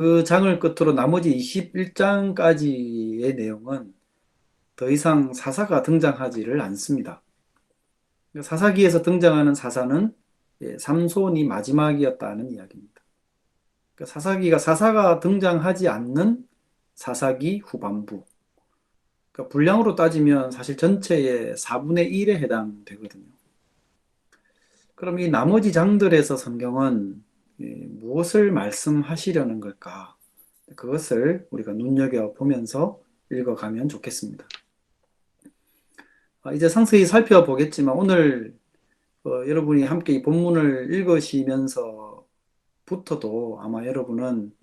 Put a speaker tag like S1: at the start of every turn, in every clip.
S1: 그 장을 끝으로 나머지 21장까지의 내용은 더 이상 사사가 등장하지를 않습니다. 사사기에서 등장하는 사사는 삼손이 마지막이었다는 이야기입니다. 사사기가 사사가 등장하지 않는 사사기 후반부. 분량으로 따지면 사실 전체의 4분의 1에 해당되거든요. 그럼 이 나머지 장들에서 성경은 무엇을 말씀하시려는 걸까? 그것을 우리가 눈여겨보면서 읽어가면 좋겠습니다. 이제 상세히 살펴보겠지만 오늘 여러분이 함께 이 본문을 읽으시면서부터도 아마 여러분은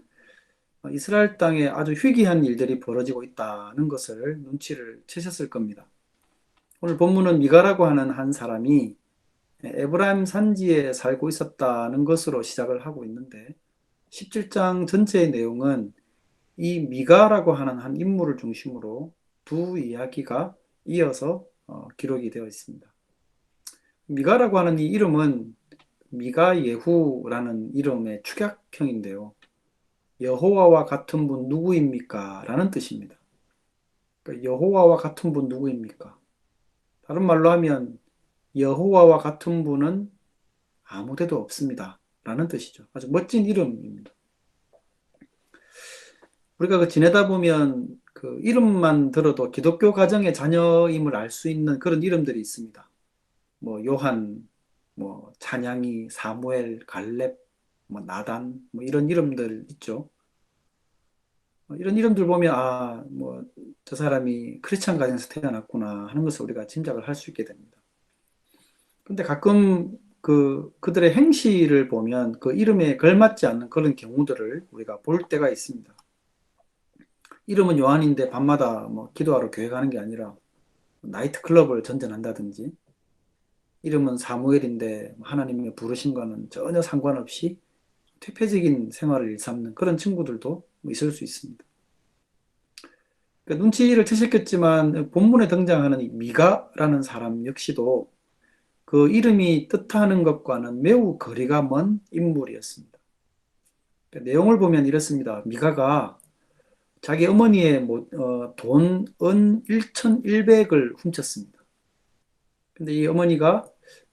S1: 이스라엘 땅에 아주 희귀한 일들이 벌어지고 있다는 것을 눈치를 채셨을 겁니다. 오늘 본문은 미가라고 하는 한 사람이 에브라임 산지에 살고 있었다는 것으로 시작을 하고 있는데 17장 전체의 내용은 이 미가라고 하는 한 인물을 중심으로 두 이야기가 이어서 기록이 되어 있습니다. 미가라고 하는 이 이름은 미가 예후라는 이름의 축약형인데요. 여호와와 같은 분 누구입니까? 라는 뜻입니다. 그러니까 여호와와 같은 분 누구입니까? 다른 말로 하면 여호와와 같은 분은 아무데도 없습니다. 라는 뜻이죠. 아주 멋진 이름입니다. 우리가 지내다 보면 그 이름만 들어도 기독교 가정의 자녀임을 알 수 있는 그런 이름들이 있습니다. 뭐 요한, 뭐 찬양이, 사무엘, 갈렙, 뭐 나단, 뭐 이런 이름들 있죠. 이런 이름들 보면 뭐 저 사람이 크리스찬 가정에서 태어났구나 하는 것을 우리가 짐작을 할 수 있게 됩니다. 근데 가끔 그들의 행실을 보면 그 이름에 걸맞지 않는 그런 경우들을 우리가 볼 때가 있습니다. 이름은 요한인데 밤마다 뭐 기도하러 교회 가는 게 아니라 나이트 클럽을 전전한다든지, 이름은 사무엘인데 하나님의 부르신 거는 전혀 상관없이 퇴폐적인 생활을 일삼는 그런 친구들도 있을 수 있습니다. 그러니까 눈치를 채셨겠지만 본문에 등장하는 이 미가라는 사람 역시도 그 이름이 뜻하는 것과는 매우 거리가 먼 인물이었습니다. 그러니까 내용을 보면 이렇습니다. 미가가 자기 어머니의 돈, 은 1,100을 훔쳤습니다. 근데 이 어머니가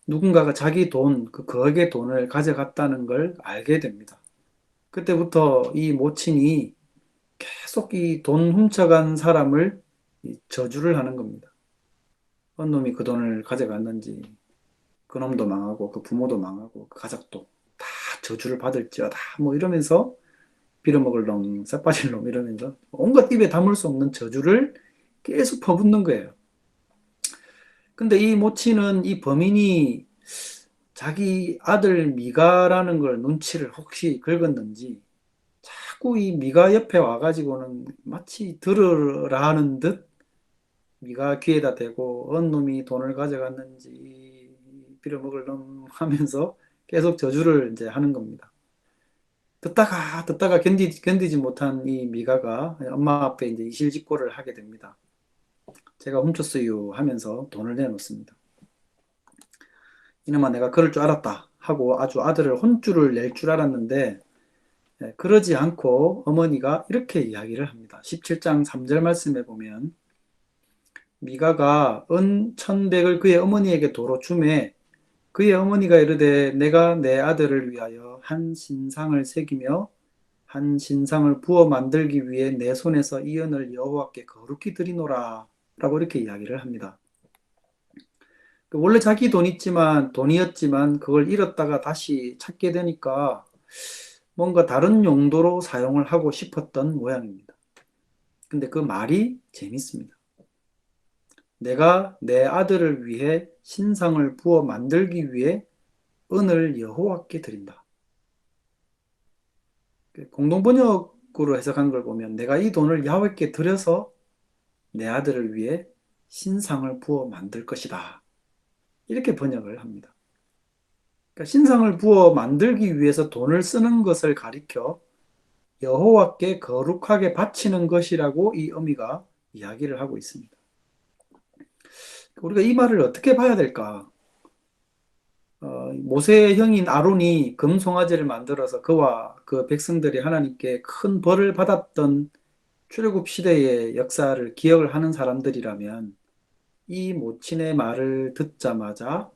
S1: 누군가가 자기 돈, 그 거액의 돈을 가져갔다는 걸 알게 됩니다. 그때부터 이 모친이 계속 이 돈 훔쳐간 사람을 저주를 하는 겁니다. 어느 놈이 그 돈을 가져갔는지 그 놈도 망하고 그 부모도 망하고 그 가족도 다 저주를 받을지어다 뭐 이러면서 빌어먹을 놈, 싹빠질 놈 이러면서 온갖 입에 담을 수 없는 저주를 계속 퍼붓는 거예요. 근데 이 모친은 이 범인이 자기 아들 미가라는 걸 눈치를 혹시 긁었는지 자꾸 이 미가 옆에 와가지고는 마치 들으라 하는 듯 미가 귀에다 대고 어느 놈이 돈을 가져갔는지 빌어먹을 놈 하면서 계속 저주를 이제 하는 겁니다. 듣다가 견디지 못한 이 미가가 엄마 앞에 이제 이실직고를 하게 됩니다. 제가 훔쳤어요 하면서 돈을 내놓습니다. 이놈아 내가 그럴 줄 알았다 하고 아주 아들을 혼쭐을 낼 줄 알았는데 그러지 않고 어머니가 이렇게 이야기를 합니다. 17장 3절 말씀에 보면 미가가 은 1,100을 그의 어머니에게 도로 주매 그의 어머니가 이르되 내가 내 아들을 위하여 한 신상을 새기며 한 신상을 부어 만들기 위해 내 손에서 이 은을 여호와께 거룩히 드리노라 라고 이렇게 이야기를 합니다. 원래 자기 돈이었지만 그걸 잃었다가 다시 찾게 되니까 뭔가 다른 용도로 사용을 하고 싶었던 모양입니다. 근데 그 말이 재밌습니다. 내가 내 아들을 위해 신상을 부어 만들기 위해 은을 여호와께 드린다. 공동번역으로 해석한 걸 보면 내가 이 돈을 야훼께 드려서 내 아들을 위해 신상을 부어 만들 것이다. 이렇게 번역을 합니다. 그러니까 신상을 부어 만들기 위해서 돈을 쓰는 것을 가리켜 여호와께 거룩하게 바치는 것이라고 이 어미가 이야기를 하고 있습니다. 우리가 이 말을 어떻게 봐야 될까? 모세의 형인 아론이 금송아지를 만들어서 그와 그 백성들이 하나님께 큰 벌을 받았던 출애굽 시대의 역사를 기억을 하는 사람들이라면 이 모친의 말을 듣자마자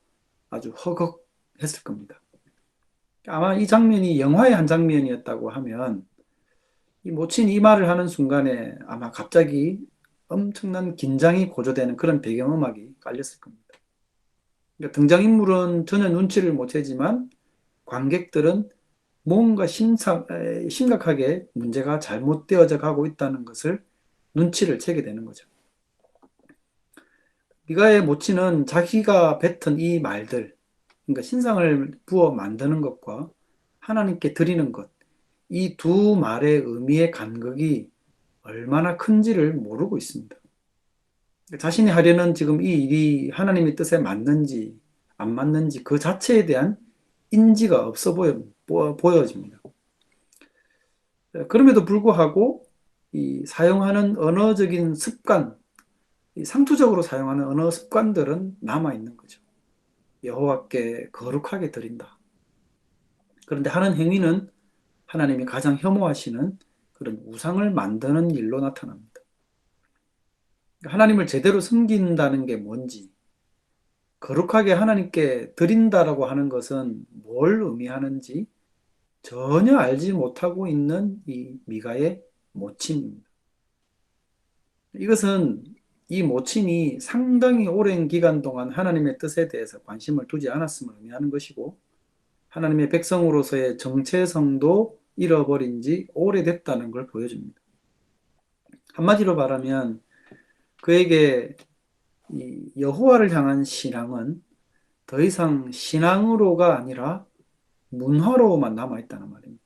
S1: 아주 허걱했을 겁니다. 아마 이 장면이 영화의 한 장면이었다고 하면 이 모친이 이 말을 하는 순간에 아마 갑자기 엄청난 긴장이 고조되는 그런 배경음악이 깔렸을 겁니다. 그러니까 등장인물은 전혀 눈치를 못 채지만 관객들은 뭔가 심각하게 문제가 잘못되어져 가고 있다는 것을 눈치를 채게 되는 거죠. 미가의 모친은 자기가 뱉은 이 말들, 그러니까 신상을 부어 만드는 것과 하나님께 드리는 것, 이 두 말의 의미의 간극이 얼마나 큰지를 모르고 있습니다. 자신이 하려는 지금 이 일이 하나님의 뜻에 맞는지 안 맞는지 그 자체에 대한 인지가 없어 보여집니다. 그럼에도 불구하고 이 사용하는 언어적인 습관, 이 상투적으로 사용하는 언어 습관들은 남아 있는 거죠. 여호와께 거룩하게 드린다. 그런데 하는 행위는 하나님이 가장 혐오하시는 그런 우상을 만드는 일로 나타납니다. 하나님을 제대로 섬긴다는 게 뭔지, 거룩하게 하나님께 드린다라고 하는 것은 뭘 의미하는지 전혀 알지 못하고 있는 이 미가의 모친입니다. 이것은 이 모친이 상당히 오랜 기간 동안 하나님의 뜻에 대해서 관심을 두지 않았음을 의미하는 것이고 하나님의 백성으로서의 정체성도 잃어버린 지 오래됐다는 걸 보여줍니다. 한마디로 말하면 그에게 이 여호와를 향한 신앙은 더 이상 신앙으로가 아니라 문화로만 남아있다는 말입니다.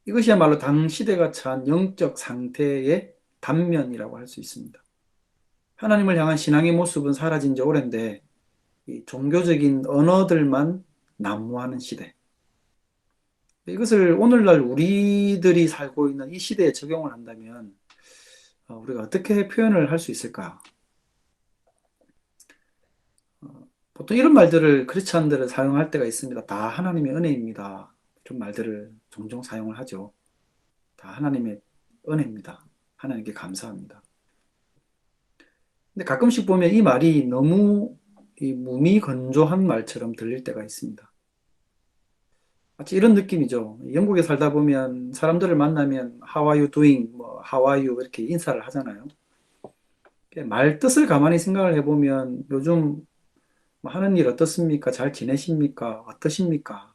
S1: 이것이야말로 당 시대가 처한 영적 상태의 단면이라고 할 수 있습니다. 하나님을 향한 신앙의 모습은 사라진 지 오랜데 이 종교적인 언어들만 난무하는 시대. 이것을 오늘날 우리들이 살고 있는 이 시대에 적용을 한다면 우리가 어떻게 표현을 할 수 있을까? 보통 이런 말들을 크리스찬들은 사용할 때가 있습니다. 다 하나님의 은혜입니다. 이런 말들을 종종 사용을 하죠. 다 하나님의 은혜입니다. 하나님께 감사합니다. 근데 가끔씩 보면 이 말이 너무 이 무미건조한 말처럼 들릴 때가 있습니다. 마치 이런 느낌이죠. 영국에 살다 보면 사람들을 만나면 How are you doing? 뭐 How are you? 이렇게 인사를 하잖아요. 말 뜻을 가만히 생각을 해보면 요즘 뭐 하는 일 어떻습니까? 잘 지내십니까? 어떠십니까?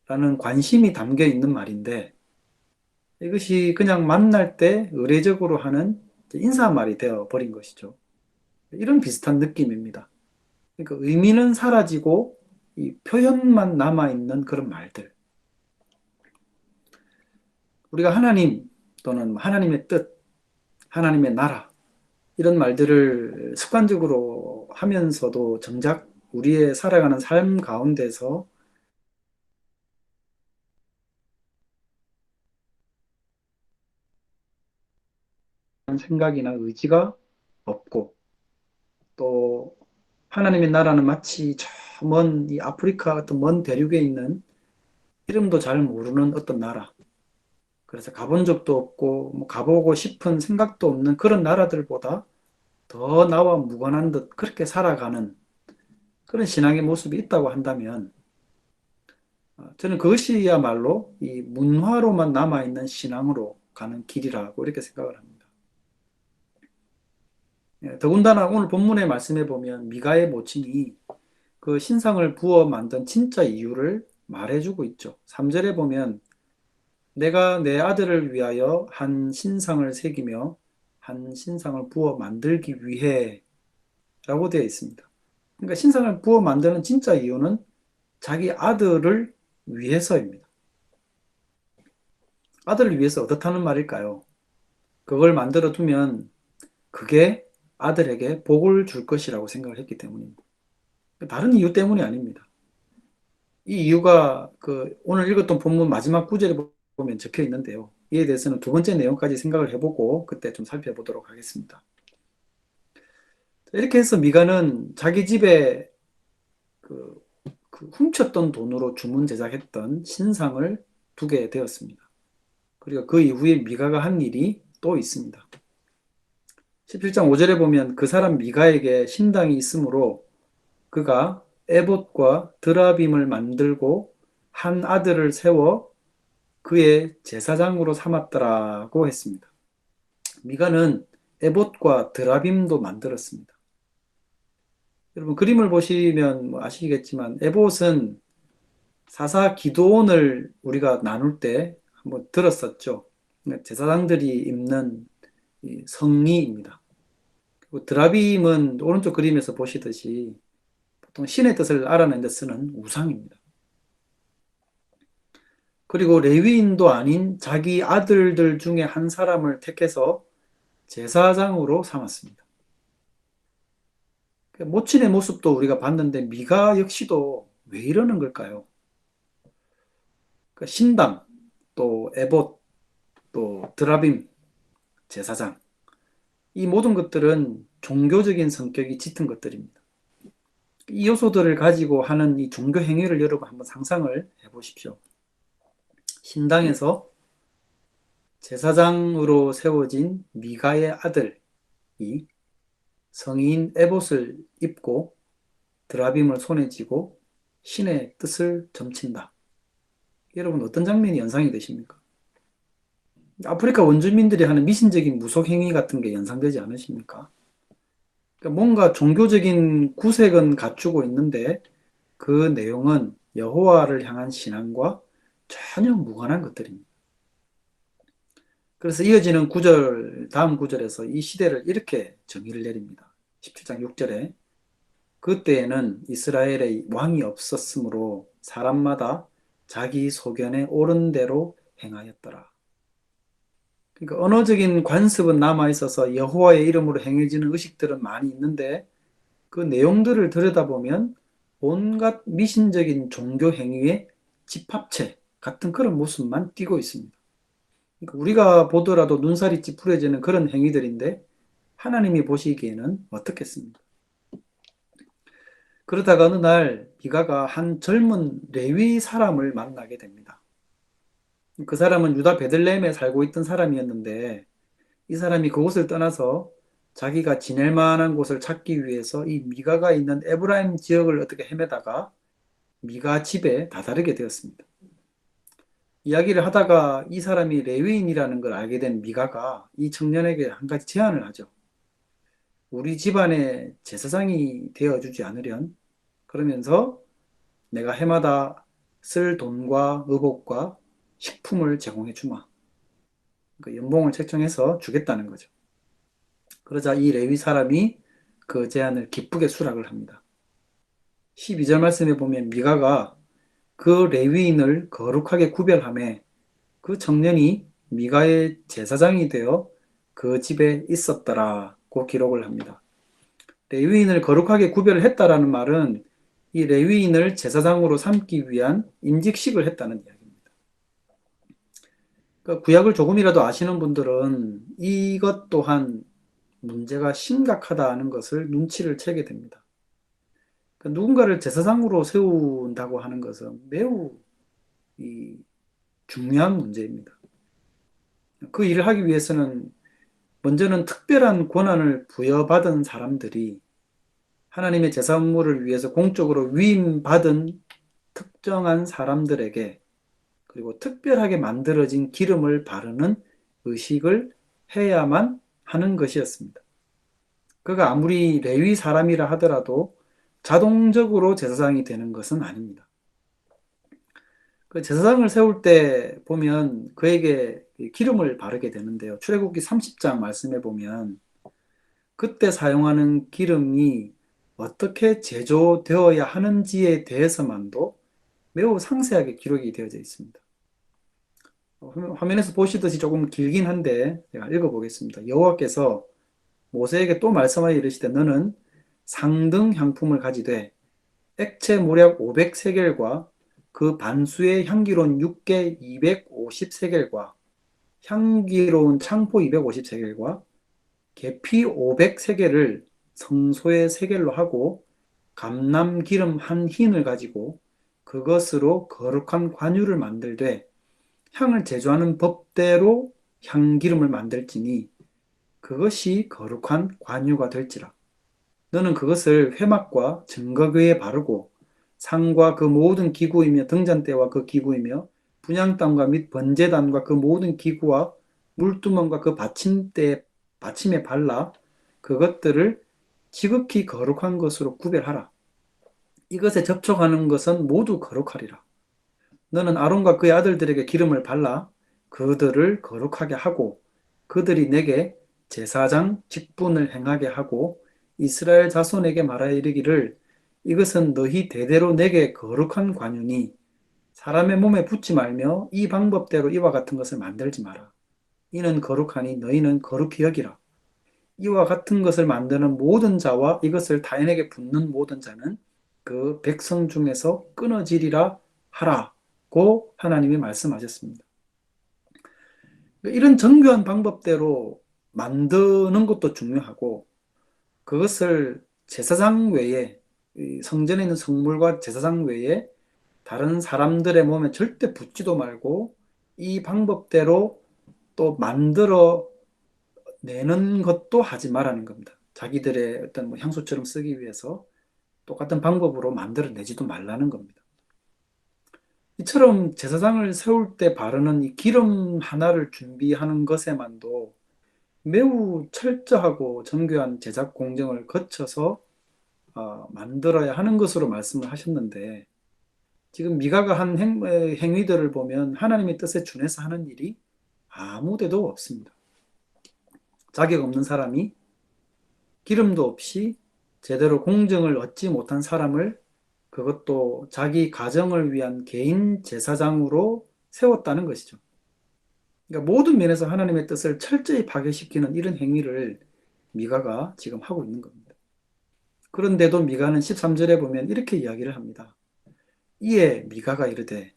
S1: 라는 관심이 담겨 있는 말인데 이것이 그냥 만날 때 의례적으로 하는 인사말이 되어 버린 것이죠. 이런 비슷한 느낌입니다. 그러니까 의미는 사라지고 이 표현만 남아있는 그런 말들. 우리가 하나님 또는 하나님의 뜻, 하나님의 나라 이런 말들을 습관적으로 하면서도 정작 우리의 살아가는 삶 가운데서 생각이나 의지가 없고 또 하나님의 나라는 마치 저 먼 이 아프리카 같은 먼 대륙에 있는 이름도 잘 모르는 어떤 나라. 그래서 가본 적도 없고 뭐 가보고 싶은 생각도 없는 그런 나라들보다 더 나와 무관한 듯 그렇게 살아가는 그런 신앙의 모습이 있다고 한다면 저는 그것이야말로 이 문화로만 남아있는 신앙으로 가는 길이라고 이렇게 생각을 합니다. 더군다나 오늘 본문의 말씀에 보면 미가의 모친이 그 신상을 부어 만든 진짜 이유를 말해주고 있죠. 3절에 보면 내가 내 아들을 위하여 한 신상을 새기며 한 신상을 부어 만들기 위해 라고 되어 있습니다. 그러니까 신상을 부어 만드는 진짜 이유는 자기 아들을 위해서입니다. 아들을 위해서 어떻다는 말일까요? 그걸 만들어 두면 그게 아들에게 복을 줄 것이라고 생각을 했기 때문입니다. 다른 이유 때문이 아닙니다. 이 이유가 그 오늘 읽었던 본문 마지막 구절에 보면 적혀 있는데요. 이에 대해서는 두 번째 내용까지 생각을 해보고 그때 좀 살펴보도록 하겠습니다. 이렇게 해서 미가는 자기 집에 그, 그 훔쳤던 돈으로 주문 제작했던 신상을 두게 되었습니다. 그리고 그 이후에 미가가 한 일이 또 있습니다. 17장 5절에 보면 그 사람 미가에게 신당이 있으므로 그가 에봇과 드라빔을 만들고 한 아들을 세워 그의 제사장으로 삼았더라고 했습니다. 미가는 에봇과 드라빔도 만들었습니다. 여러분 그림을 보시면 뭐 아시겠지만 에봇은 사사 기도원을 우리가 나눌 때 한번 들었었죠. 제사장들이 입는 성의입니다. 그리고 드라빔은 오른쪽 그림에서 보시듯이 보통 신의 뜻을 알아내는 데 쓰는 우상입니다. 그리고 레위인도 아닌 자기 아들들 중에 한 사람을 택해서 제사장으로 삼았습니다. 모친의 모습도 우리가 봤는데 미가 역시도 왜 이러는 걸까요? 신당, 또 에봇, 또 드라빔, 제사장 이 모든 것들은 종교적인 성격이 짙은 것들입니다. 이 요소들을 가지고 하는 이 종교 행위를 여러분 한번 상상을 해보십시오. 신당에서 제사장으로 세워진 미가의 아들이 성인 에봇을 입고 드라빔을 손에 쥐고 신의 뜻을 점친다. 여러분 어떤 장면이 연상이 되십니까? 아프리카 원주민들이 하는 미신적인 무속 행위 같은 게 연상되지 않으십니까? 그러니까 뭔가 종교적인 구색은 갖추고 있는데 그 내용은 여호와를 향한 신앙과 전혀 무관한 것들입니다. 그래서 이어지는 구절, 다음 구절에서 이 시대를 이렇게 정의를 내립니다. 17장 6절에 그때에는 이스라엘의 왕이 없었으므로 사람마다 자기 소견에 옳은 대로 행하였더라. 그러니까 언어적인 관습은 남아있어서 여호와의 이름으로 행해지는 의식들은 많이 있는데 그 내용들을 들여다보면 온갖 미신적인 종교 행위의 집합체 같은 그런 모습만 띠고 있습니다. 그러니까 우리가 보더라도 눈살이 찌푸려지는 그런 행위들인데 하나님이 보시기에는 어떻겠습니까? 그러다가 어느 날 미가가 한 젊은 레위 사람을 만나게 됩니다. 그 사람은 유다 베들레헴에 살고 있던 사람이었는데 이 사람이 그곳을 떠나서 자기가 지낼 만한 곳을 찾기 위해서 이 미가가 있는 에브라임 지역을 어떻게 헤매다가 미가 집에 다다르게 되었습니다. 이야기를 하다가 이 사람이 레위인이라는 걸 알게 된 미가가 이 청년에게 한 가지 제안을 하죠. 우리 집안의 제사장이 되어주지 않으련? 그러면서 내가 해마다 쓸 돈과 의복과 식품을 제공해 주마. 그러니까 연봉을 책정해서 주겠다는 거죠. 그러자 이 레위 사람이 그 제안을 기쁘게 수락을 합니다. 12절 말씀에 보면 미가가 그 레위인을 거룩하게 구별하며 그 청년이 미가의 제사장이 되어 그 집에 있었더라고 기록을 합니다. 레위인을 거룩하게 구별했다라는 말은 이 레위인을 제사장으로 삼기 위한 임직식을 했다는 이야기입니다. 그러니까 구약을 조금이라도 아시는 분들은 이것 또한 문제가 심각하다는 것을 눈치를 채게 됩니다. 그러니까 누군가를 제사장으로 세운다고 하는 것은 매우 중요한 문제입니다. 그 일을 하기 위해서는 먼저는 특별한 권한을 부여받은 사람들이 하나님의 제사 업무를 위해서 공적으로 위임받은 특정한 사람들에게 그리고 특별하게 만들어진 기름을 바르는 의식을 해야만 하는 것이었습니다. 그가 아무리 레위 사람이라 하더라도 자동적으로 제사장이 되는 것은 아닙니다. 그 제사장을 세울 때 보면 그에게 기름을 바르게 되는데요. 출애굽기 30장 말씀해 보면 그때 사용하는 기름이 어떻게 제조되어야 하는지에 대해서만도 매우 상세하게 기록이 되어져 있습니다. 화면에서 보시듯이 조금 길긴 한데 제가 읽어보겠습니다. 여호와께서 모세에게 또 말씀하여 이르시되 너는 상등 향품을 가지되 액체 모략 500세겔과 그 반수의 향기로운 육개 250세겔과 향기로운 창포 250세겔과 계피 500세겔을 성소의 세겔로 하고 감람 기름 한 흰을 가지고 그것으로 거룩한 관유를 만들되 향을 제조하는 법대로 향기름을 만들지니 그것이 거룩한 관유가 될지라. 너는 그것을 회막과 증거궤에 바르고 상과 그 모든 기구이며 등잔대와 그 기구이며 분향단과 및 번제단과 그 모든 기구와 물두멍과 그 받침에 발라 그것들을 지극히 거룩한 것으로 구별하라. 이것에 접촉하는 것은 모두 거룩하리라. 너는 아론과 그의 아들들에게 기름을 발라 그들을 거룩하게 하고 그들이 내게 제사장 직분을 행하게 하고 이스라엘 자손에게 말하여 이르기를 이것은 너희 대대로 내게 거룩한 관유니 사람의 몸에 붙지 말며 이 방법대로 이와 같은 것을 만들지 마라. 이는 거룩하니 너희는 거룩히 여기라. 이와 같은 것을 만드는 모든 자와 이것을 타인에게 붓는 모든 자는 그 백성 중에서 끊어지리라 하라고 하나님이 말씀하셨습니다. 이런 정교한 방법대로 만드는 것도 중요하고 그것을 제사장 외에 성전에 있는 성물과 제사장 외에 다른 사람들의 몸에 절대 붓지도 말고 이 방법대로 또 만들어 내는 것도 하지 말라는 겁니다. 자기들의 어떤 뭐 향수처럼 쓰기 위해서 똑같은 방법으로 만들어내지도 말라는 겁니다. 이처럼 제사장을 세울 때 바르는 이 기름 하나를 준비하는 것에만도 매우 철저하고 정교한 제작 공정을 거쳐서 만들어야 하는 것으로 말씀을 하셨는데 지금 미가가 한 행위들을 보면 하나님의 뜻에 준해서 하는 일이 아무 데도 없습니다. 자격 없는 사람이 기름도 없이 제대로 공정을 얻지 못한 사람을 그것도 자기 가정을 위한 개인 제사장으로 세웠다는 것이죠. 그러니까 모든 면에서 하나님의 뜻을 철저히 파괴시키는 이런 행위를 미가가 지금 하고 있는 겁니다. 그런데도 미가는 13절에 보면 이렇게 이야기를 합니다. 이에 미가가 이르되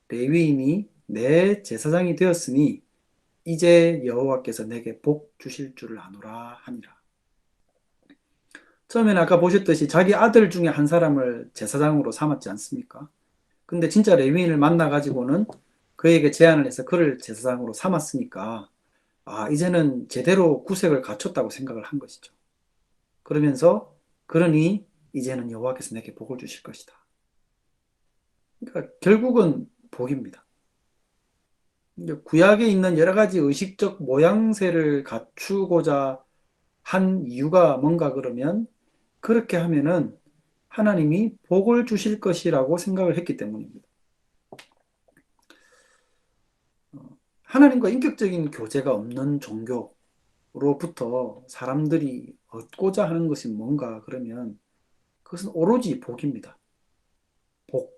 S1: 레위인이 내 제사장이 되었으니 이제 여호와께서 내게 복 주실 줄을 아노라 하니라. 처음에는 아까 보셨듯이 자기 아들 중에 한 사람을 제사장으로 삼았지 않습니까? 근데 진짜 레위인을 만나가지고는 그에게 제안을 해서 그를 제사장으로 삼았으니까 이제는 제대로 구색을 갖췄다고 생각을 한 것이죠. 그러면서 그러니 이제는 여호와께서 내게 복을 주실 것이다. 그러니까 결국은 복입니다. 구약에 있는 여러 가지 의식적 모양새를 갖추고자 한 이유가 뭔가 그러면 그렇게 하면은 하나님이 복을 주실 것이라고 생각을 했기 때문입니다. 하나님과 인격적인 교제가 없는 종교로부터 사람들이 얻고자 하는 것이 뭔가 그러면 그것은 오로지 복입니다. 복.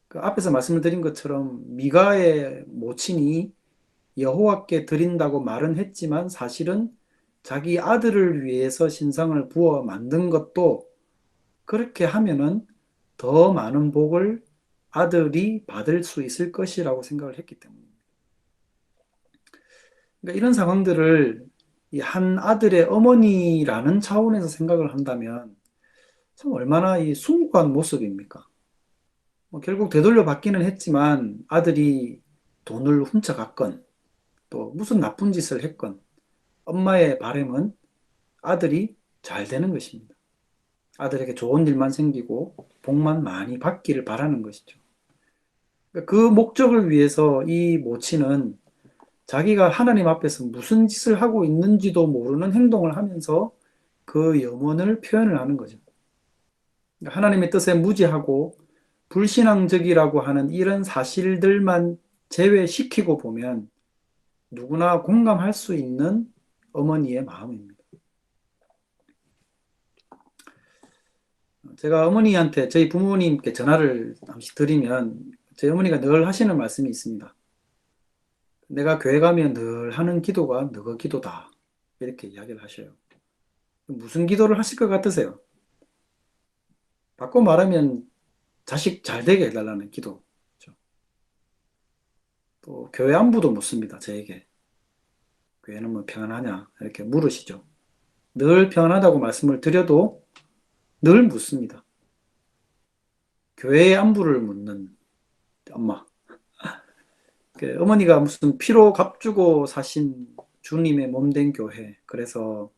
S1: 그 앞에서 말씀을 드린 것처럼 미가의 모친이 여호와께 드린다고 말은 했지만 사실은 자기 아들을 위해서 신상을 부어 만든 것도 그렇게 하면은 더 많은 복을 아들이 받을 수 있을 것이라고 생각을 했기 때문입니다. 그러니까 이런 상황들을 이 한 아들의 어머니라는 차원에서 생각을 한다면 참 얼마나 이 숭고한 모습입니까? 결국 되돌려 받기는 했지만 아들이 돈을 훔쳐갔건 또 무슨 나쁜 짓을 했건 엄마의 바람은 아들이 잘 되는 것입니다. 아들에게 좋은 일만 생기고 복만 많이 받기를 바라는 것이죠. 그 목적을 위해서 이 모친은 자기가 하나님 앞에서 무슨 짓을 하고 있는지도 모르는 행동을 하면서 그 염원을 표현을 하는 거죠. 하나님의 뜻에 무지하고 불신앙적이라고 하는 이런 사실들만 제외시키고 보면 누구나 공감할 수 있는 어머니의 마음입니다. 제가 어머니한테 저희 부모님께 전화를 잠시 드리면 저희 어머니가 늘 하시는 말씀이 있습니다. 내가 교회 가면 늘 하는 기도가 너가 기도다. 이렇게 이야기를 하셔요. 무슨 기도를 하실 것 같으세요? 바꿔 말하면 자식 잘 되게 해달라는 기도. 또 교회 안부도 묻습니다. 저에게. 교회는 뭐 평안하냐? 이렇게 물으시죠. 늘 평안하다고 말씀을 드려도 늘 묻습니다. 교회의 안부를 묻는 엄마. 그 어머니가 무슨 피로 값주고 사신 주님의 몸된 교회. 그래서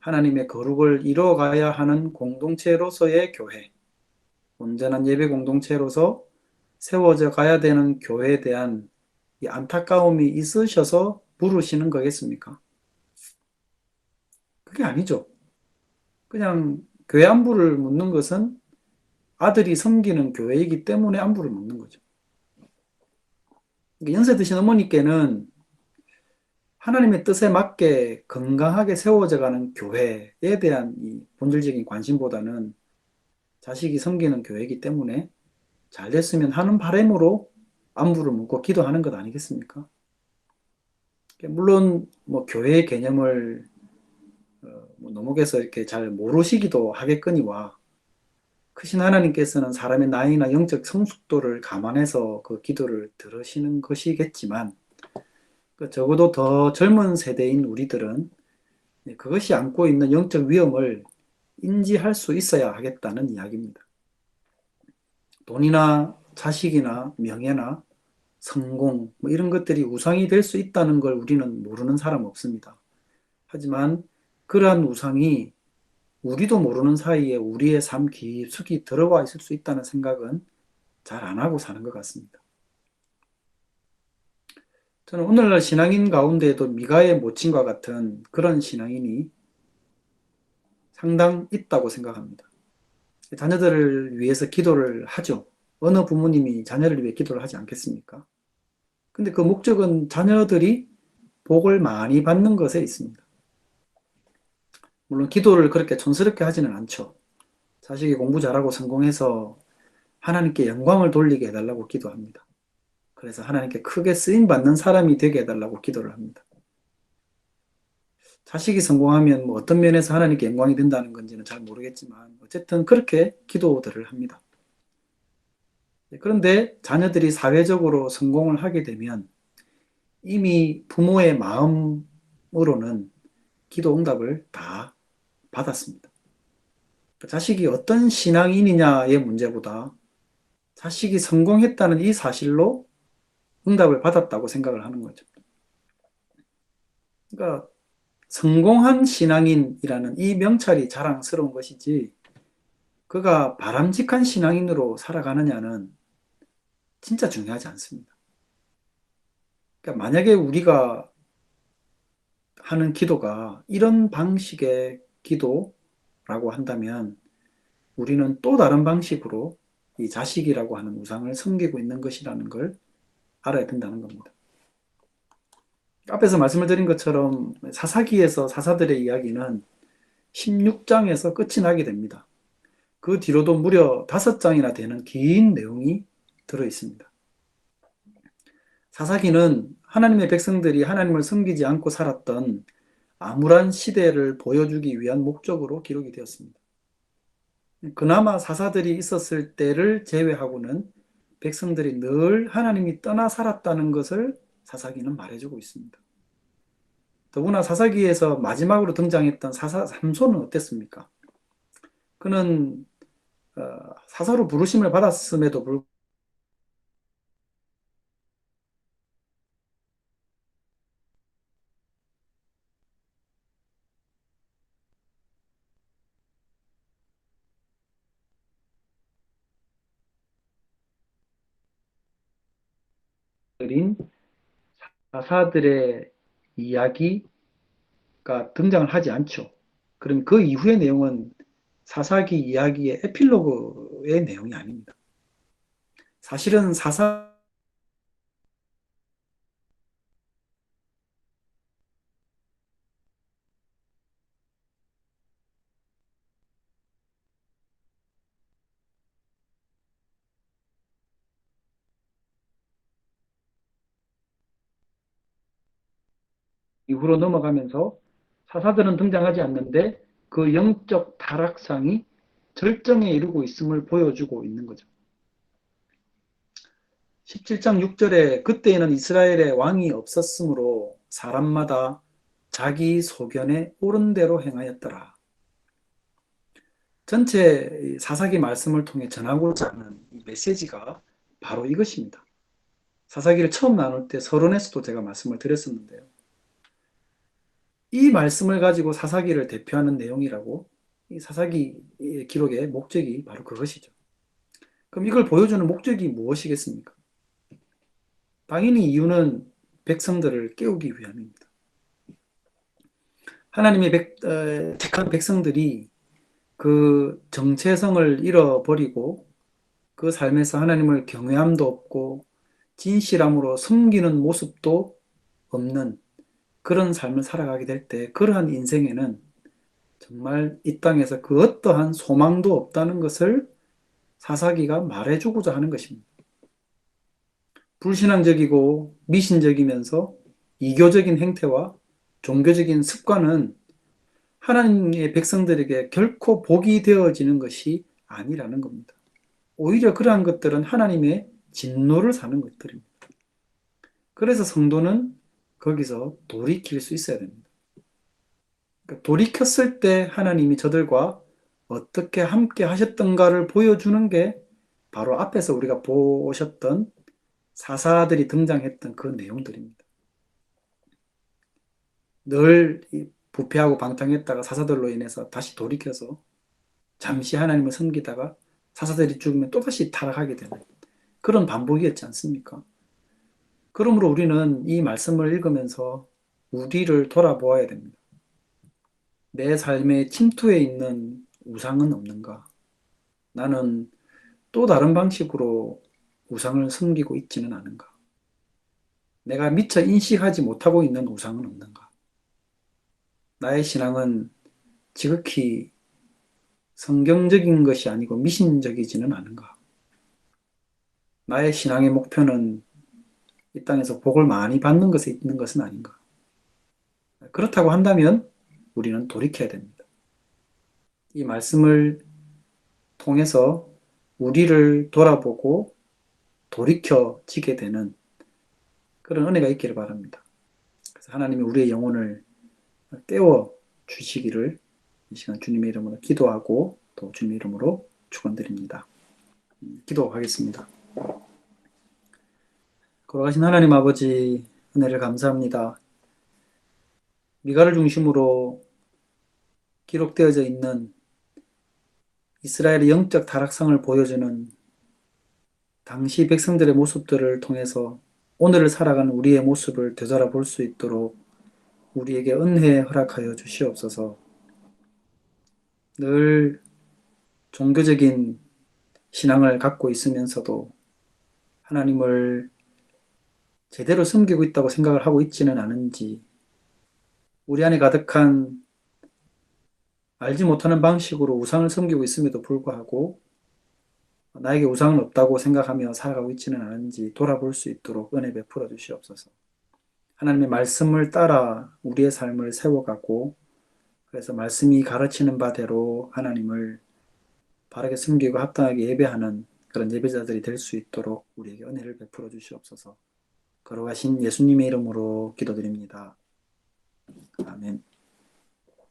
S1: 하나님의 거룩을 이뤄가야 하는 공동체로서의 교회. 온전한 예배 공동체로서 세워져 가야 되는 교회에 대한 이 안타까움이 있으셔서 부르시는 거겠습니까? 그게 아니죠. 그냥 교회 안부를 묻는 것은 아들이 섬기는 교회이기 때문에 안부를 묻는 거죠. 그러니까 연세 드신 어머니께는 하나님의 뜻에 맞게 건강하게 세워져 가는 교회에 대한 이 본질적인 관심보다는 자식이 섬기는 교회이기 때문에 잘 됐으면 하는 바람으로 안부를 묻고 기도하는 것 아니겠습니까? 물론 뭐 교회의 개념을 뭐 너목에서 이렇게 잘 모르시기도 하겠거니와 크신 하나님께서는 사람의 나이나 영적 성숙도를 감안해서 그 기도를 들으시는 것이겠지만 적어도 더 젊은 세대인 우리들은 그것이 안고 있는 영적 위험을 인지할 수 있어야 하겠다는 이야기입니다. 돈이나 자식이나 명예나 성공 뭐 이런 것들이 우상이 될 수 있다는 걸 우리는 모르는 사람 없습니다. 하지만 그러한 우상이 우리도 모르는 사이에 우리의 삶 깊숙이 들어와 있을 수 있다는 생각은 잘 안 하고 사는 것 같습니다. 저는 오늘날 신앙인 가운데에도 미가의 모친과 같은 그런 신앙인이 상당 있다고 생각합니다. 자녀들을 위해서 기도를 하죠. 어느 부모님이 자녀를 위해 기도를 하지 않겠습니까? 근데 그 목적은 자녀들이 복을 많이 받는 것에 있습니다. 물론 기도를 그렇게 촌스럽게 하지는 않죠. 자식이 공부 잘하고 성공해서 하나님께 영광을 돌리게 해달라고 기도합니다. 그래서 하나님께 크게 쓰임받는 사람이 되게 해달라고 기도를 합니다. 자식이 성공하면 뭐 어떤 면에서 하나님께 영광이 된다는 건지는 잘 모르겠지만 어쨌든 그렇게 기도들을 합니다. 그런데 자녀들이 사회적으로 성공을 하게 되면 이미 부모의 마음으로는 기도 응답을 다 받았습니다. 자식이 어떤 신앙인이냐의 문제보다 자식이 성공했다는 이 사실로 응답을 받았다고 생각을 하는 거죠. 그러니까 성공한 신앙인이라는 이 명찰이 자랑스러운 것이지 그가 바람직한 신앙인으로 살아가느냐는 진짜 중요하지 않습니다. 그러니까 만약에 우리가 하는 기도가 이런 방식의 기도라고 한다면 우리는 또 다른 방식으로 이 자식이라고 하는 우상을 섬기고 있는 것이라는 걸 알아야 된다는 겁니다. 앞에서 말씀을 드린 것처럼 사사기에서 사사들의 이야기는 16장에서 끝이 나게 됩니다. 그 뒤로도 무려 5장이나 되는 긴 내용이 들어 있습니다. 사사기는 하나님의 백성들이 하나님을 섬기지 않고 살았던 암울한 시대를 보여주기 위한 목적으로 기록이 되었습니다. 그나마 사사들이 있었을 때를 제외하고는 백성들이 늘 하나님이 떠나 살았다는 것을 사사기는 말해주고 있습니다. 더구나 사사기에서 마지막으로 등장했던 사사 삼손은 어땠습니까? 그는 사사로 부르심을 받았음에도 불구하고 사사들의 이야기가 등장을 하지 않죠. 그럼 그 이후의 내용은 사사기 이야기의 에필로그의 내용이 아닙니다. 사실은 사사 이후로 넘어가면서 사사들은 등장하지 않는데 그 영적 타락상이 절정에 이르고 있음을 보여주고 있는 거죠. 17장 6절에 그때에는 이스라엘에 왕이 없었으므로 사람마다 자기 소견에 옳은 대로 행하였더라. 전체 사사기 말씀을 통해 전하고자 하는 이 메시지가 바로 이것입니다. 사사기를 처음 나눌 때 서론에서도 제가 말씀을 드렸었는데요. 이 말씀을 가지고 사사기를 대표하는 내용이라고, 이 사사기 기록의 목적이 바로 그것이죠. 그럼 이걸 보여주는 목적이 무엇이겠습니까? 당연히 이유는 백성들을 깨우기 위함입니다. 하나님의 택한 백성들이 그 정체성을 잃어버리고 그 삶에서 하나님을 경외함도 없고 진실함으로 섬기는 모습도 없는 그런 삶을 살아가게 될 때, 그러한 인생에는 정말 이 땅에서 그 어떠한 소망도 없다는 것을 사사기가 말해주고자 하는 것입니다. 불신앙적이고 미신적이면서 이교적인 행태와 종교적인 습관은 하나님의 백성들에게 결코 복이 되어지는 것이 아니라는 겁니다. 오히려 그러한 것들은 하나님의 진노를 사는 것들입니다. 그래서 성도는 거기서 돌이킬 수 있어야 됩니다. 그러니까 돌이켰을 때 하나님이 저들과 어떻게 함께 하셨던가를 보여주는 게 바로 앞에서 우리가 보셨던 사사들이 등장했던 그 내용들입니다. 늘 부패하고 방탕했다가 사사들로 인해서 다시 돌이켜서 잠시 하나님을 섬기다가 사사들이 죽으면 또다시 타락하게 되는 그런 반복이었지 않습니까? 그러므로 우리는 이 말씀을 읽으면서 우리를 돌아보아야 됩니다. 내 삶에 침투해 있는 우상은 없는가? 나는 또 다른 방식으로 우상을 섬기고 있지는 않은가? 내가 미처 인식하지 못하고 있는 우상은 없는가? 나의 신앙은 지극히 성경적인 것이 아니고 미신적이지는 않은가? 나의 신앙의 목표는 이 땅에서 복을 많이 받는 것에 있는 것은 아닌가? 그렇다고 한다면 우리는 돌이켜야 됩니다. 이 말씀을 통해서 우리를 돌아보고 돌이켜지게 되는 그런 은혜가 있기를 바랍니다. 그래서 하나님이 우리의 영혼을 떼워 주시기를 이 시간 주님의 이름으로 기도하고 또 주님의 이름으로 축원드립니다. 기도하겠습니다. 걸어가신 하나님 아버지, 은혜를 감사합니다. 미가를 중심으로 기록되어져 있는 이스라엘의 영적 타락상을 보여주는 당시 백성들의 모습들을 통해서 오늘을 살아가는 우리의 모습을 되돌아볼 수 있도록 우리에게 은혜 허락하여 주시옵소서. 늘 종교적인 신앙을 갖고 있으면서도 하나님을 제대로 섬기고 있다고 생각을 하고 있지는 않은지, 우리 안에 가득한 알지 못하는 방식으로 우상을 섬기고 있음에도 불구하고 나에게 우상은 없다고 생각하며 살아가고 있지는 않은지 돌아볼 수 있도록 은혜 베풀어 주시옵소서. 하나님의 말씀을 따라 우리의 삶을 세워가고, 그래서 말씀이 가르치는 바대로 하나님을 바르게 섬기고 합당하게 예배하는 그런 예배자들이 될 수 있도록 우리에게 은혜를 베풀어 주시옵소서. 걸어가신 예수님의 이름으로 기도드립니다. 아멘.